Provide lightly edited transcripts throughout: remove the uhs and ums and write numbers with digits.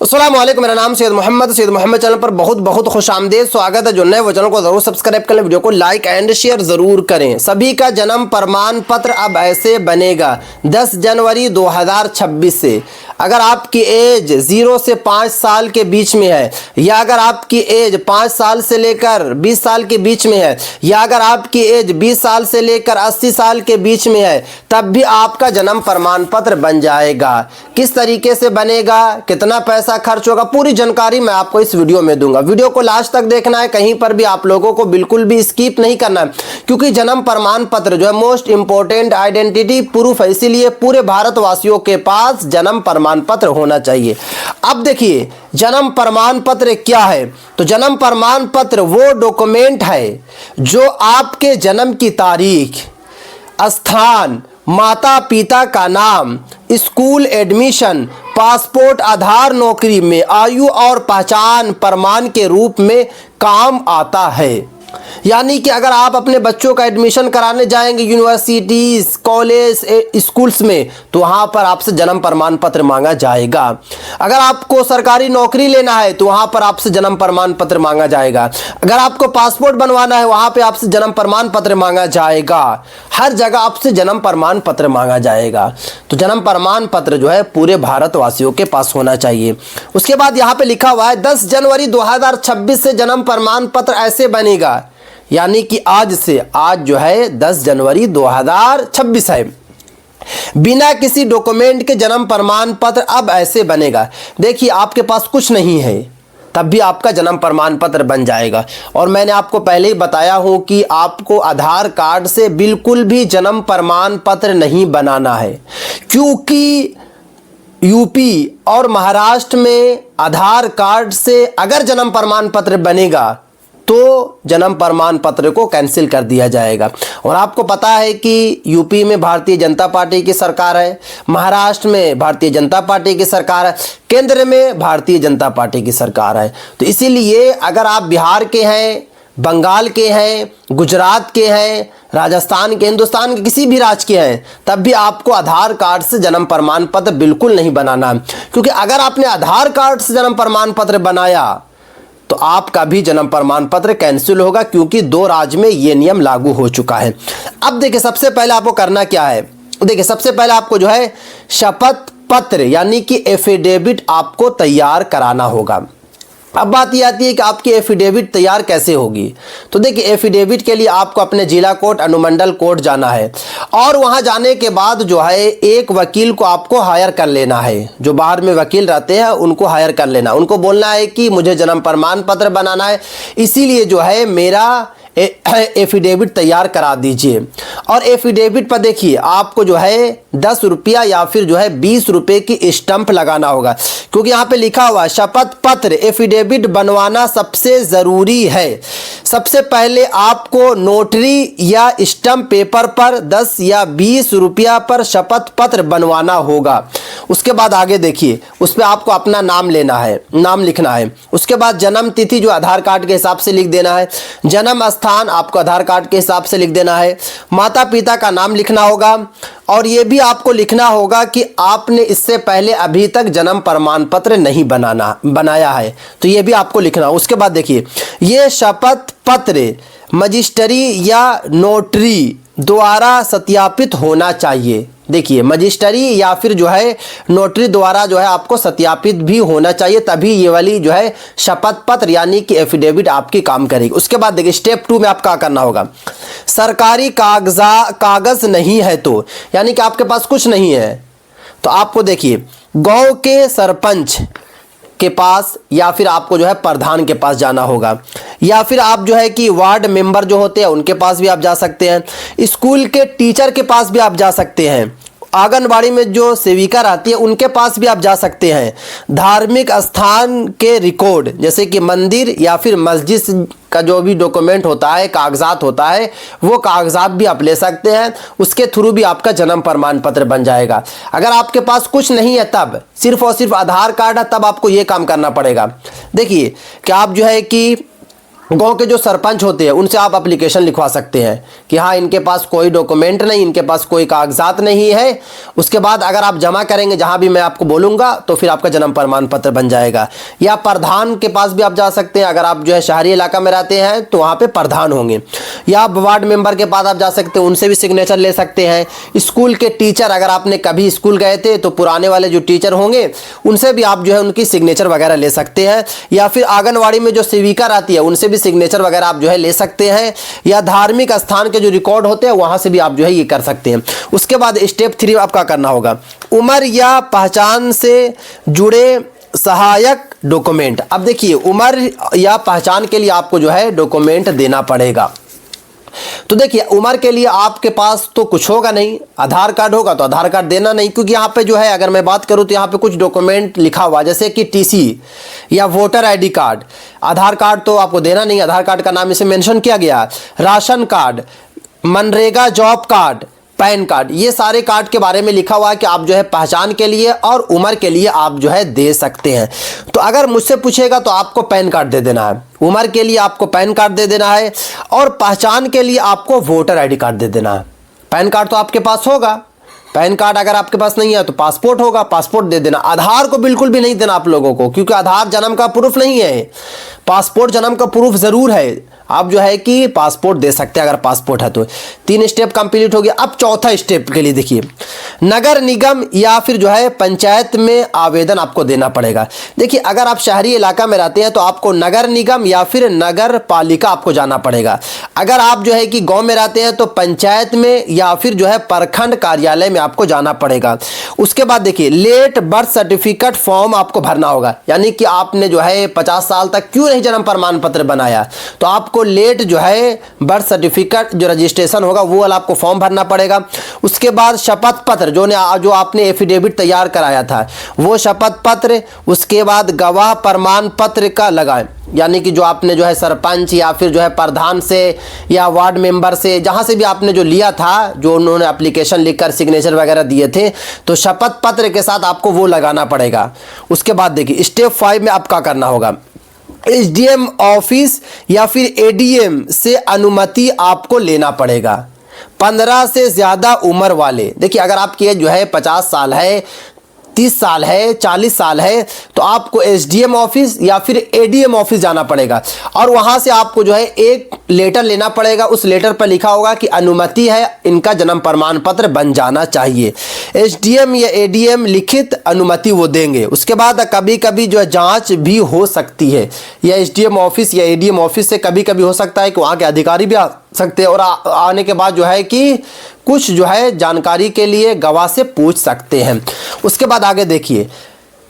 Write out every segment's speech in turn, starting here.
अस्सलाम वालेकुम, मेरा नाम सैयद मोहम्मद चैनल पर बहुत बहुत खुश आमदेद स्वागत है। जो नए वो चैनल को जरूर सब्सक्राइब करें, वीडियो को लाइक एंड शेयर जरूर करें। सभी का जन्म प्रमाण पत्र अब ऐसे बनेगा 10 जनवरी 2026 से। अगर आपकी एज 0 से 5 साल के बीच में है, या अगर आपकी एज 5 साल से लेकर 20 साल के बीच में है, या अगर आपकी एज 20 साल से लेकर 80 साल के बीच में है, तब भी आपका जन्म प्रमाण पत्र बन जाएगा। किस तरीके से बनेगा, कितना पैसा खर्च होगा, पूरी जानकारी मैं आपको इस वीडियो में दूंगा। वीडियो को लास्ट तक देखना है, कहीं पर भी आप लोगों को बिल्कुल भी स्किप नहीं करना है, क्योंकि जन्म प्रमाण पत्र जो है मोस्ट इंपॉर्टेंट आइडेंटिटी प्रूफ है, इसीलिए पूरे भारतवासियों के पास जन्म प्रमाण पत्र होना चाहिए। अब देखिए जन्म प्रमाण पत्र क्या है। तो जन्म प्रमाण पत्र वो डॉक्यूमेंट है जो आपके जन्म की तारीख, स्थान, माता पिता का नाम, स्कूल एडमिशन, पासपोर्ट, आधार, नौकरी में आयु और पहचान प्रमाण के रूप में काम आता है। यानी कि अगर आप अपने बच्चों का एडमिशन कराने जाएंगे यूनिवर्सिटीज, कॉलेज, स्कूल्स में, तो वहाँ पर आपसे जन्म प्रमाण पत्र मांगा जाएगा। अगर आपको सरकारी नौकरी लेना है तो वहाँ पर आपसे जन्म प्रमाण पत्र मांगा जाएगा। अगर आपको पासपोर्ट बनवाना है वहाँ पे आपसे जन्म प्रमाण पत्र मांगा जाएगा। हर जगह आपसे जन्म प्रमाण पत्र मांगा जाएगा। तो जन्म प्रमाण पत्र जो है पूरे भारतवासियों के पास होना चाहिए। उसके बाद यहाँ पे लिखा हुआ है 10 जनवरी 2026 से जन्म प्रमाण पत्र ऐसे बनेगा, यानी कि आज जो है 10 जनवरी 2026 है। बिना किसी डॉक्यूमेंट के जन्म प्रमाण पत्र अब ऐसे बनेगा। देखिए आपके पास कुछ नहीं है तब भी आपका जन्म प्रमाण पत्र बन जाएगा। और मैंने आपको पहले ही बताया हूं कि आपको आधार कार्ड से बिल्कुल भी जन्म प्रमाण पत्र नहीं बनाना है, क्योंकि यूपी और महाराष्ट्र में आधार कार्ड से अगर जन्म प्रमाण पत्र बनेगा तो जन्म प्रमाण पत्र को कैंसिल कर दिया जाएगा। और आपको पता है कि यूपी में भारतीय जनता पार्टी की सरकार है, महाराष्ट्र में भारतीय जनता पार्टी की सरकार है, केंद्र में भारतीय जनता पार्टी की सरकार है। तो इसीलिए अगर आप बिहार के हैं, बंगाल के हैं, गुजरात के हैं, राजस्थान के, हिंदुस्तान के किसी भी राज्य के हैं, तब भी आपको आधार कार्ड से जन्म प्रमाण पत्र बिल्कुल नहीं बनाना, क्योंकि अगर आपने आधार कार्ड से जन्म प्रमाण पत्र बनाया तो आपका भी जन्म प्रमाण पत्र कैंसिल होगा, क्योंकि 2 राज्य में ये नियम लागू हो चुका है। अब देखिए सबसे पहले आपको करना क्या है। देखिए सबसे पहले आपको जो है शपथ पत्र यानी कि एफिडेविट आपको तैयार कराना होगा। अब बात ये आती है कि आपकी एफिडेविट तैयार कैसे होगी। तो देखिए एफिडेविट के लिए आपको अपने जिला कोर्ट, अनुमंडल कोर्ट जाना है, और वहां जाने के बाद जो है एक वकील को आपको हायर कर लेना है। जो बाहर में वकील रहते हैं उनको हायर कर लेना, उनको बोलना है कि मुझे जन्म प्रमाण पत्र बनाना है, इसीलिए जो है मेरा एफिडेविट तैयार करा दीजिए। और एफिडेविट पर देखिए आपको जो है 10 रुपया या फिर जो है 20 रुपये की स्टंप लगाना होगा, क्योंकि यहाँ पे लिखा हुआ शपथ पत्र एफिडेविट बनवाना सबसे ज़रूरी है। सबसे पहले आपको नोटरी या स्टंप पेपर पर 10 या 20 रुपया पर शपथ पत्र बनवाना होगा। उसके बाद आगे देखिए उस पर आपको अपना नाम लेना है, नाम लिखना है। उसके बाद जन्म तिथि जो आधार कार्ड के हिसाब से लिख देना है, जन्म स्थान आपको आधार कार्ड के हिसाब से लिख देना है, माता पिता का नाम लिखना होगा, और ये भी आपको लिखना होगा कि आपने इससे पहले अभी तक जन्म प्रमाण पत्र नहीं बनाया है, तो ये भी आपको लिखना। उसके बाद देखिए ये शपथ पत्र मजिस्ट्री या नोटरी द्वारा सत्यापित होना चाहिए। देखिए मजिस्ट्री या फिर जो है नोटरी द्वारा जो है आपको सत्यापित भी होना चाहिए, तभी ये वाली जो है शपथ पत्र यानी कि एफिडेविट आपकी काम करेगी। उसके बाद देखिए स्टेप 2 में आप क्या करना होगा। सरकारी कागज नहीं है तो, यानी कि आपके पास कुछ नहीं है, तो आपको देखिए गांव के सरपंच के पास या फिर आपको जो है प्रधान के पास जाना होगा, या फिर आप जो है कि वार्ड मेंबर जो होते हैं उनके पास भी आप जा सकते हैं, स्कूल के टीचर के पास भी आप जा सकते हैं, आंगनबाड़ी में जो सेविका रहती है उनके पास भी आप जा सकते हैं। धार्मिक स्थान के रिकॉर्ड जैसे कि मंदिर या फिर मस्जिद का जो भी डॉक्यूमेंट होता है, कागजात होता है, वो कागजात भी आप ले सकते हैं। उसके थ्रू भी आपका जन्म प्रमाण पत्र बन जाएगा। अगर आपके पास कुछ नहीं है तब सिर्फ और सिर्फ आधार कार्ड है, तब आपको ये काम करना पड़ेगा। देखिए कि आप जो है कि गांव के जो सरपंच होते हैं उनसे आप एप्लीकेशन लिखवा सकते हैं कि हाँ इनके पास कोई डॉक्यूमेंट नहीं, इनके पास कोई कागजात नहीं है। उसके बाद अगर आप जमा करेंगे जहाँ भी मैं आपको बोलूँगा तो फिर आपका जन्म प्रमाण पत्र बन जाएगा। या प्रधान के पास भी आप जा सकते हैं, अगर आप जो है शहरी इलाका में रहते हैं तो वहाँ पर प्रधान होंगे। या आप वार्ड मेंबर के पास आप जा सकते हैं, उनसे भी सिग्नेचर ले सकते हैं। स्कूल के टीचर, अगर आपने कभी स्कूल गए थे तो पुराने वाले जो टीचर होंगे उनसे भी आप जो है उनकी सिग्नेचर वगैरह ले सकते हैं। या फिर आंगनवाड़ी में जो सेविका रहती है उनसे भी सिग्नेचर वगैरह आप जो है ले सकते हैं। या धार्मिक स्थान के जो रिकॉर्ड होते हैं वहां से भी आप जो है ये कर सकते हैं। उसके बाद स्टेप 3 आपका करना होगा, उम्र या पहचान से जुड़े सहायक डॉक्यूमेंट। अब देखिए उम्र या पहचान के लिए आपको जो है डॉक्यूमेंट देना पड़ेगा। तो देखिए उम्र के लिए आपके पास तो कुछ होगा नहीं, आधार कार्ड होगा तो आधार कार्ड देना नहीं, क्योंकि यहाँ पे जो है अगर मैं बात करूँ तो यहाँ पे कुछ डॉक्यूमेंट लिखा हुआ जैसे कि टीसी या वोटर आईडी कार्ड। आधार कार्ड तो आपको देना नहीं, आधार कार्ड का नाम इसे मेंशन किया गया। Ration card, MNREGA job card, pan card, ये सारे कार्ड के बारे में लिखा हुआ है कि आप जो है पहचान के लिए और उम्र के लिए आप जो है दे सकते हैं। तो अगर मुझसे पूछेगा तो आपको पैन कार्ड दे देना है, उम्र के लिए आपको पैन कार्ड दे देना है और पहचान के लिए आपको वोटर आईडी कार्ड दे देना है। पैन कार्ड तो आपके पास होगा, पैन कार्ड अगर आपके पास नहीं है तो पासपोर्ट होगा, पासपोर्ट दे देना। आधार को बिल्कुल भी नहीं देना आप लोगों को, क्योंकि आधार जन्म का प्रूफ नहीं है, पासपोर्ट जन्म का प्रूफ जरूर है। आप जो है कि पासपोर्ट दे सकते हैं अगर पासपोर्ट है तो। 3 स्टेप कंप्लीट हो गया। अब चौथा स्टेप के लिए देखिए, नगर निगम या फिर जो है पंचायत में आवेदन आपको देना पड़ेगा। देखिए अगर आप शहरी इलाका में रहते हैं तो आपको नगर निगम या फिर नगर पालिका आपको जाना पड़ेगा। अगर आप जो है कि गांव में रहते हैं तो पंचायत में या फिर जो है प्रखंड कार्यालय में आपको जाना पड़ेगा। उसके बाद देखिए लेट बर्थ सर्टिफिकेट फॉर्म आपको भरना होगा, यानी कि आपने जो है 50 साल तक क्यों नहीं जन्म प्रमाण पत्र बनाया तो आपको लेट जो है बर्थ सर्टिफिकेट जो रजिस्ट्रेशन होगा वो वाला आपको फॉर्म भरना पड़ेगा। उसके बाद शपथ पत्र जो आपने एफिडेविट तैयार कराया था वो शपथ पत्र। उसके बाद गवाह प्रमाण पत्र का लगाएं, यानी कि जो आपने जो है सरपंच या फिर जो है प्रधान से या वार्ड मेंबर से जहां से भी आपने जो लिया था, जो उन्होंने एप्लीकेशन लिखकर सिग्नेचर वगैरह दिए थे, तो शपथ पत्र के साथ आपको वो लगाना पड़ेगा। उसके बाद देखिए स्टेप 5 में आपका करना होगा, एसडीएम ऑफिस या फिर एडीएम से अनुमति आपको लेना पड़ेगा। 15 से ज़्यादा उम्र वाले, देखिए अगर आपकी एज जो है 50 साल है, 30 साल है, 40 साल है तो आपको एसडीएम ऑफिस या फिर एडीएम ऑफिस जाना पड़ेगा और वहां से आपको जो है एक लेटर लेना पड़ेगा। उस लेटर पर लिखा होगा कि अनुमति है, इनका जन्म प्रमाण पत्र बन जाना चाहिए। एसडीएम या एडीएम लिखित अनुमति वो देंगे। उसके बाद कभी कभी जो है जांच भी हो सकती है, या एसडीएम ऑफिस या एडीएम ऑफिस से कभी कभी हो सकता है कि वहाँ के अधिकारी भी आ सकते हैं और आने के बाद जो है कि कुछ जो है जानकारी के लिए गवाह से पूछ सकते हैं। उसके बाद आगे देखिए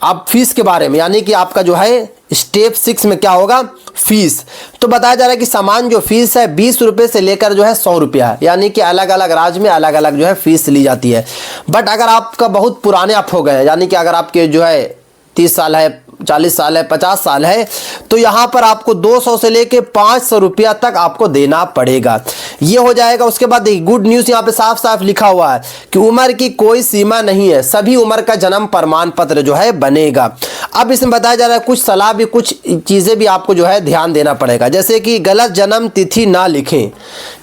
आप फीस के बारे में, यानी कि आपका जो है स्टेप 6 में क्या होगा, फीस। तो बताया जा रहा है कि सामान जो फीस है 20 रुपये से लेकर जो है 100 रुपया, यानी कि अलग अलग राज्य में अलग अलग जो है फीस ली जाती है। बट अगर आपका बहुत पुराने आप हो गए, यानी कि अगर आपके जो है 30 साल है, 40 साल है, 50 साल है, तो यहाँ पर आपको 200 से लेके 500 रुपया तक आपको देना पड़ेगा। ये हो जाएगा। उसके बाद देखिए गुड न्यूज़ यहाँ पे साफ साफ लिखा हुआ है कि उम्र की कोई सीमा नहीं है, सभी उम्र का जन्म प्रमाण पत्र जो है बनेगा। अब इसमें बताया जा रहा है कुछ सलाह भी, कुछ चीज़ें भी आपको जो है ध्यान देना पड़ेगा, जैसे कि गलत जन्म तिथि ना लिखें,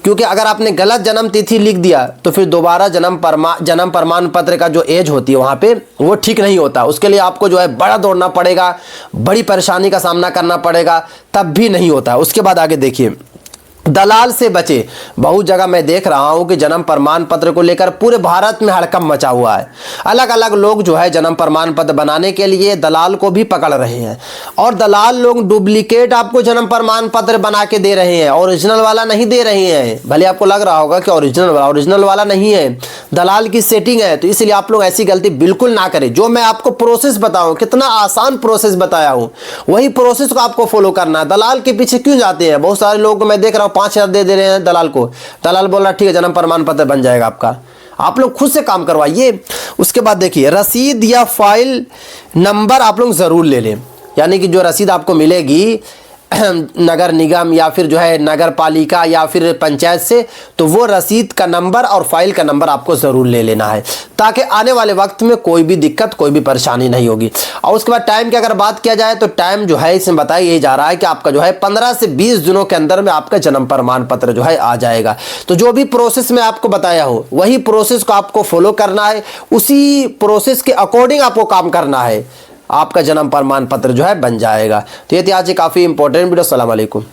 क्योंकि अगर आपने गलत जन्म तिथि लिख दिया तो फिर दोबारा जन्म प्रमाण पत्र का जो एज होती है वहाँ पे वो ठीक नहीं होता। उसके लिए आपको जो है बड़ा दौड़ना पड़ेगा, बड़ी परेशानी का सामना करना पड़ेगा, तब भी नहीं होता। उसके बाद आगे देखिए दलाल से बचे। बहुत जगह मैं देख रहा हूं कि जन्म प्रमाण पत्र को लेकर पूरे भारत में हड़कंप मचा हुआ है। अलग अलग लोग जो है जन्म प्रमाण पत्र बनाने के लिए दलाल को भी पकड़ रहे हैं और दलाल लोग डुप्लीकेट आपको जन्म प्रमाण पत्र बना के दे रहे हैं, ओरिजिनल वाला नहीं दे रहे हैं। भले आपको लग रहा होगा कि ओरिजिनल वाला नहीं है, दलाल की सेटिंग है। तो इसलिए आप लोग ऐसी गलती बिल्कुल ना करें। जो मैं आपको प्रोसेस बताऊं, कितना आसान प्रोसेस बताया हूं, वही प्रोसेस को आपको फॉलो करना है। दलाल के पीछे क्यों जाते हैं? बहुत सारे लोग मैं देख रहा हूं 5,000 दे रहे हैं दलाल को, दलाल बोल रहा ठीक है जन्म प्रमाण पत्र बन जाएगा आपका। आप लोग खुद से काम करवाइए। उसके बाद देखिए रसीद या फाइल नंबर आप लोग जरूर ले लें, यानी कि जो रसीद आपको मिलेगी नगर निगम या फिर जो है नगर पालिका या फिर पंचायत से, तो वो रसीद का नंबर और फाइल का नंबर आपको ज़रूर ले लेना है, ताकि आने वाले वक्त में कोई भी दिक्कत, कोई भी परेशानी नहीं होगी। और उसके बाद टाइम की अगर बात किया जाए तो टाइम जो है इसमें बताया यही जा रहा है कि आपका जो है 15 से 20 दिनों के अंदर में आपका जन्म प्रमाण पत्र जो है आ जाएगा। तो जो भी प्रोसेस में आपको बताया हो वही प्रोसेस को आपको फॉलो करना है, उसी प्रोसेस के अकॉर्डिंग आपको काम करना है, आपका जन्म प्रमाण पत्र जो है बन जाएगा। तो ये थी आज काफ़ी इंपॉर्टेंट वीडियो। अस्सलाम वालेकुम।